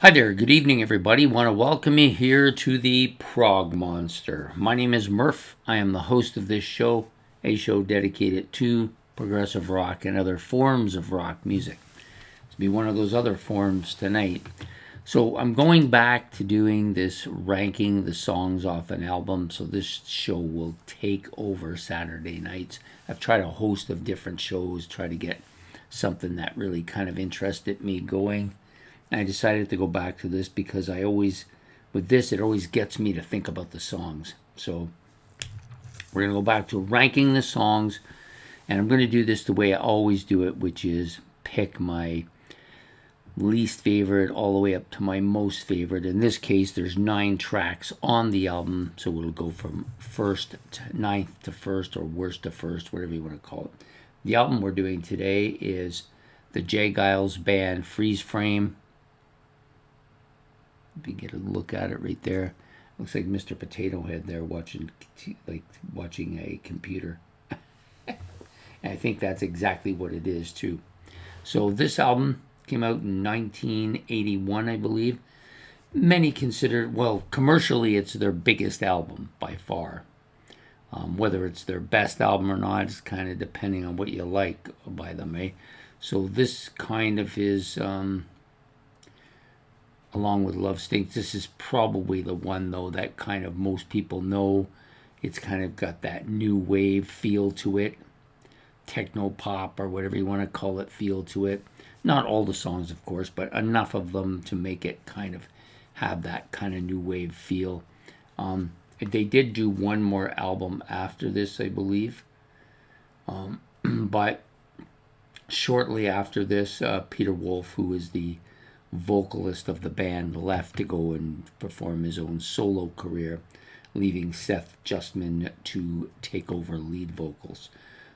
Hi there, good evening everybody. Want to welcome you here to the Prog Monster. My name is Murph. I am the host of this show, a show dedicated to progressive rock and other forms of rock music. To be one of those other forms tonight. So I'm going back to doing this ranking the songs off an album. So this show will take over Saturday nights. I've tried a host of different shows, try to get something that really kind of interested me going. I decided to go back to this because with this, it always gets me to think about the songs. So we're going to go back to ranking the songs, and I'm going to do this the way I always do it, which is pick my least favorite all the way up to my most favorite. In this case, there's 9 tracks on the album, so it'll go from ninth to first, or worst to first, whatever you want to call it. The album we're doing today is the geilsband Freeze Frame. You get a look at it right there. Looks like Mr. Potato Head there watching a computer. And I think that's exactly what it is too. So this album came out in 1981, I believe. Many consider, well, commercially it's their biggest album by far. Whether it's their best album or not is kind of depending on what you like by them, eh? So this kind of is... along with Love Stinks, this is probably the one, though, that kind of most people know. It's kind of got that new wave feel to it, techno pop or whatever you want to call it feel to it. Not all the songs, of course, but enough of them to make it kind of have that kind of new wave feel. They did do one more album after this, I believe. But shortly after this, Peter Wolf, who is the vocalist of the band, left to go and perform his own solo career, leaving Seth Justman to take over lead vocals.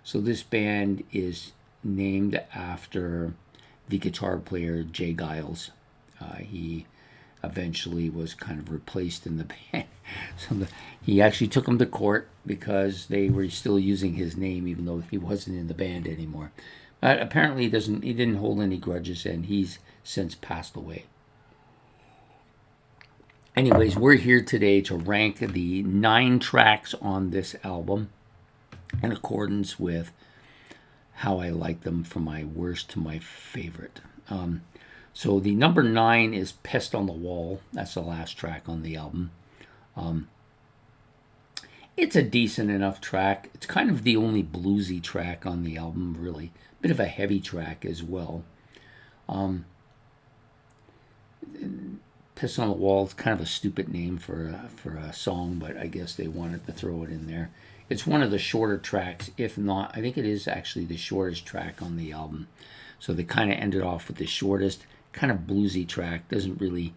So this band is named after the guitar player Jay Giles. He eventually was kind of replaced in the band. He actually took him to court because they were still using his name even though he wasn't in the band anymore. But apparently he didn't hold any grudges, and he's since passed away. Anyways, we're here today to rank the 9 tracks on this album in accordance with how I like them from my worst to my favorite. So the number 9 is Pest on the Wall. That's the last track on the album. It's a decent enough track. It's kind of the only bluesy track on the album, really. Bit of a heavy track as well. Piss on the Wall is kind of a stupid name for a song, but I guess they wanted to throw it in there. It's one of the shorter tracks, if not, I think it is actually the shortest track on the album. So they kind of ended off with the shortest, kind of bluesy track. Doesn't really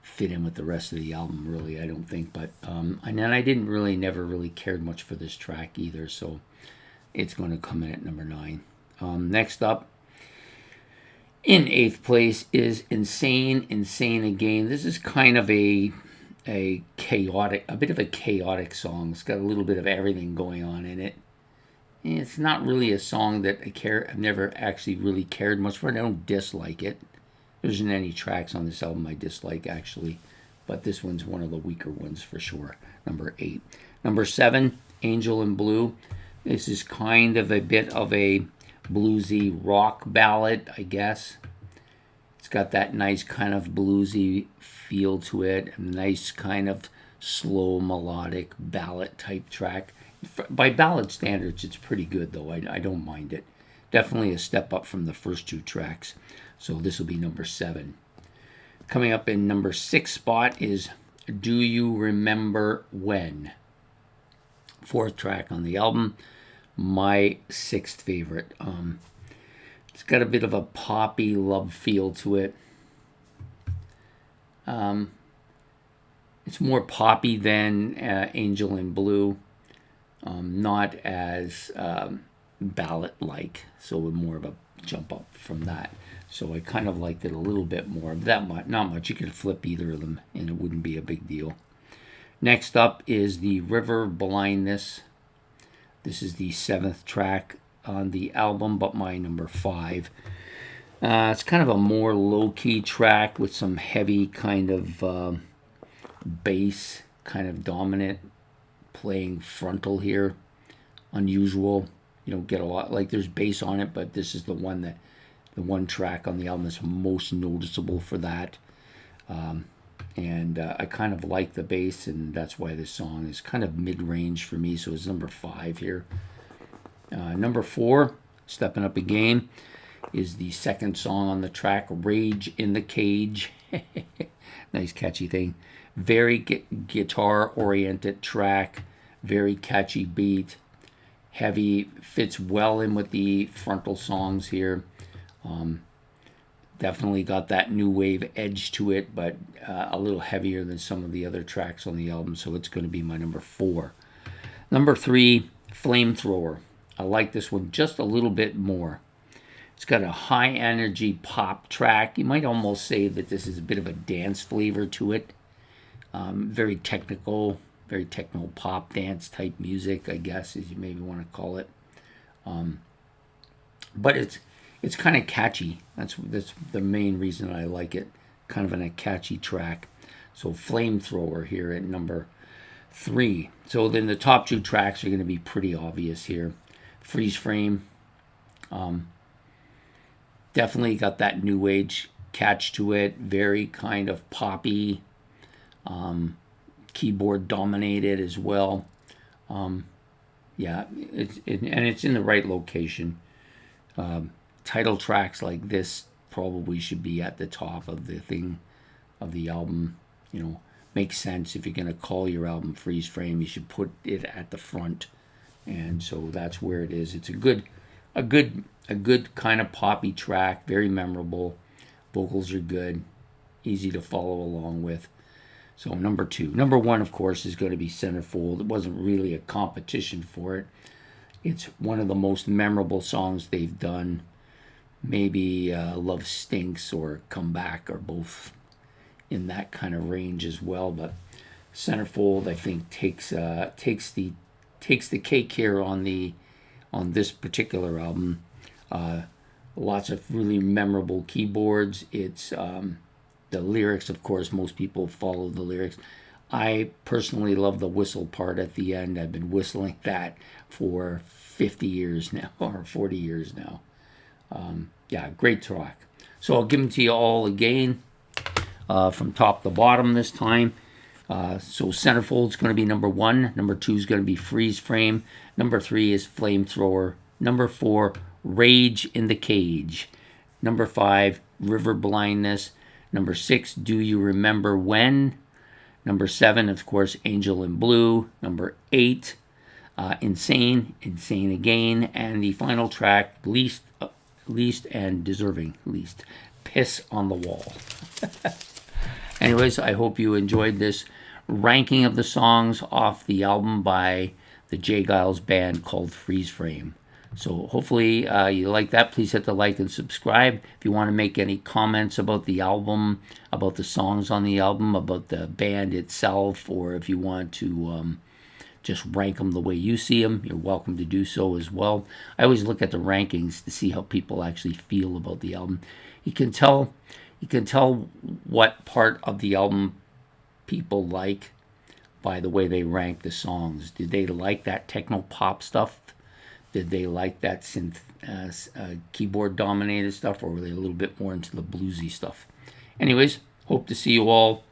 fit in with the rest of the album, really, I don't think. But and then I never really cared much for this track either, so it's going to come in at number 9. Next up, in 8th place, is Insane Again. This is kind of a bit of a chaotic song. It's got a little bit of everything going on in it. It's not really a song that I've never actually really cared much for. I don't dislike it. There isn't any tracks on this album I dislike, actually. But this one's one of the weaker ones for sure. Number 8. Number 7, Angel in Blue. This is kind of a bit of a bluesy rock ballad, I guess. It's got that nice kind of bluesy feel to it. A nice kind of slow melodic ballad type track. By ballad standards, it's pretty good, though. I don't mind it. Definitely a step up from the first 2 tracks. So this will be number 7. Coming up in number 6 spot is Do You Remember When? 4th track on the album. My 6th favorite. It's got a bit of a poppy love feel to it. It's more poppy than Angel in Blue. Not as ballad-like, so more of a jump up from that. So I kind of liked it a little bit more. That much, not much. You could flip either of them, and it wouldn't be a big deal. Next up is the River Blindness. This is the 7th track on the album, but my number 5. It's kind of a more low-key track with some heavy kind of bass, kind of dominant, playing frontal here. Unusual. You don't get a lot, like there's bass on it, but this is the one track on the album that's most noticeable for that. And I kind of like the bass, and that's why this song is kind of mid-range for me, so it's number 5 here. Number 4, stepping up a game, is the second song on the track, Rage in the Cage. Nice catchy thing. Very guitar-oriented track, very catchy beat, heavy, fits well in with the frontal songs here. Definitely got that new wave edge to it, but a little heavier than some of the other tracks on the album, so it's going to be my number 4. Number 3, Flamethrower. I like this one just a little bit more. It's got a high energy pop track. You might almost say that this is a bit of a dance flavor to it. Very technical, very techno pop dance type music, I guess, as you maybe want to call it. But it's kind of catchy. That's the main reason I like it. Kind of a catchy track. So Flamethrower here at number 3. So then the top 2 tracks are going to be pretty obvious here. Freeze Frame. Definitely got that new age catch to it. Very kind of poppy. Keyboard dominated as well. Yeah, it's in the right location. Title tracks like this probably should be at the top of the album. You know, makes sense. If you're going to call your album Freeze Frame, you should put it at the front, and so that's where it is. It's a good kind of poppy track, very memorable. Vocals are good, easy to follow along with. So number 2. Number 1, of course, is going to be Centerfold. It wasn't really a competition for it. It's one of the most memorable songs they've done. Maybe Love Stinks or Come Back are both in that kind of range as well. But Centerfold, I think, takes the cake here on this particular album. Lots of really memorable keyboards. It's the lyrics, of course, most people follow the lyrics. I personally love the whistle part at the end. I've been whistling that for 50 years now, or 40 years now. Yeah, great track. So I'll give them to you all again, from top to bottom this time. So Centerfold's going to be number 1. Number 2 is going to be Freeze Frame. Number 3 is Flamethrower. Number 4, Rage in the Cage. Number 5, River Blindness. Number 6, Do You Remember When? Number 7, of course, Angel in Blue. Number 8, Insane Again. And the final track, Least and Deserving Least, Piss on the Wall. Anyways, I hope you enjoyed this ranking of the songs off the album by the geilsband called Freeze Frame. So hopefully you like that. Please hit the like and subscribe. If you want to make any comments about the album, about the songs on the album, about the band itself, or if you want to just rank them the way you see them, you're welcome to do so as well. I always look at the rankings to see how people actually feel about the album. You can tell what part of the album people like by the way they rank the songs. Did they like that techno pop stuff? Did they like that synth keyboard dominated stuff, or were they a little bit more into the bluesy stuff? Anyways, hope to see you all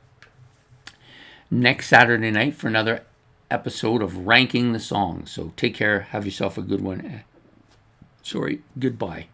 next Saturday night for another episode of Ranking the Songs. So take care. Have yourself a good one. Goodbye.